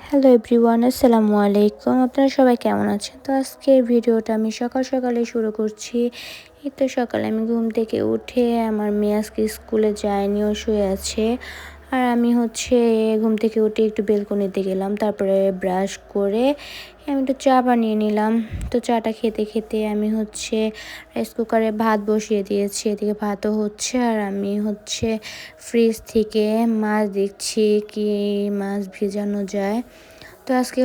Hello everyone, আসসালামু আলাইকুম। আপনারা সবাই কেমন আছেন? তো আজকের ভিডিওটা আমি সকাল সকালে শুরু করছি। এই তো সকালে আমি ঘুম থেকে উঠে আমার মেয়ে আজকে স্কুলে যায়নি, ও শুয়ে আছে। আর আমি ঘুম থেকে উঠে একটু বেলকনিতে গেলাম, তারপরে ব্রাশ করে আমি একটু চা বানিয়ে নিলাম। তো চাটা খেতে খেতে আমি রাইস কুকারে ভাত বসিয়ে দিয়েছি, এদিকে ভাতও হচ্ছে। আর আমি ফ্রিজ থেকে মাছ দেখছি কি মাছ ভেজানো যায়। তো আজকে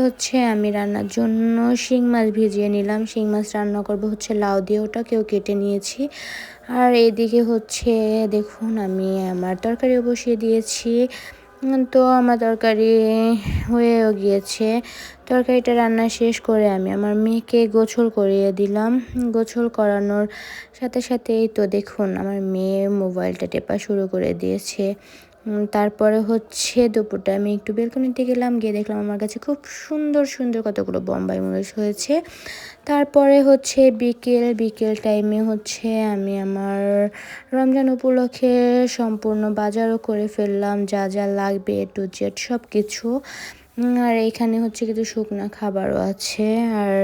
আমি রান্নার জন্য শিং মাছ ভিজিয়ে নিলাম। শিং মাছ রান্না করব লাউ দিয়ে, ওটাকেও কেটে নিয়েছি। আর এইদিকে দেখুন আমি আমার তরকারিও বসিয়ে দিয়েছি। তো আমার তরকারি হয়েও গিয়েছে। তরকারিটা রান্না শেষ করে আমি আমার মেয়েকে গোসল করিয়ে দিলাম। গোসল করানোর সাথে সাথেই তো দেখুন আমার মেয়ে মোবাইলটা টেপা শুরু করে দিয়েছে। তারপরে দুপুরটা আমি একটু বেলকনিতে গেলাম, গিয়ে দেখলাম আমার কাছে খুব সুন্দর সুন্দর কতগুলো বোম্বাই মরিচ হয়েছে। তারপরে বিকেল টাইমে আমি আমার রমজান উপলক্ষে সম্পূর্ণ বাজারও করে ফেললাম, যা যা লাগবে A to Z সব কিছু। আর এখানে কিছু শুকনা খাবারও আছে, আর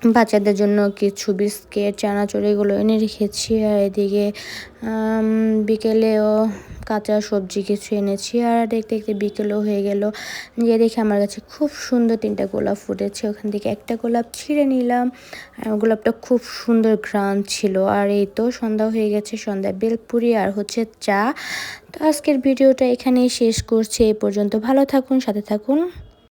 বাচ্চাদের জন্য কিছু বিস্কিট চানাচুর এগুলো এনে রেখেছি। আর এদিকে বিকেলেও কাঁচা সবজি কিছু এনেছি। আর দেখতে দেখতে বিকেলও হয়ে গেল। গিয়ে দেখি আমার কাছে খুব সুন্দর 3টা গোলাপ ফুটেছে, ওখান থেকে একটা গোলাপ ছিঁড়ে নিলাম। আর গোলাপটা খুব সুন্দর ঘ্রাণ ছিল। আর এই তো সন্ধ্যা হয়ে গেছে, সন্ধ্যায় বেলপুরি আর চা। তো আজকের ভিডিওটা এখানেই শেষ করছি। এই পর্যন্ত ভালো থাকুন, সাথে থাকুন।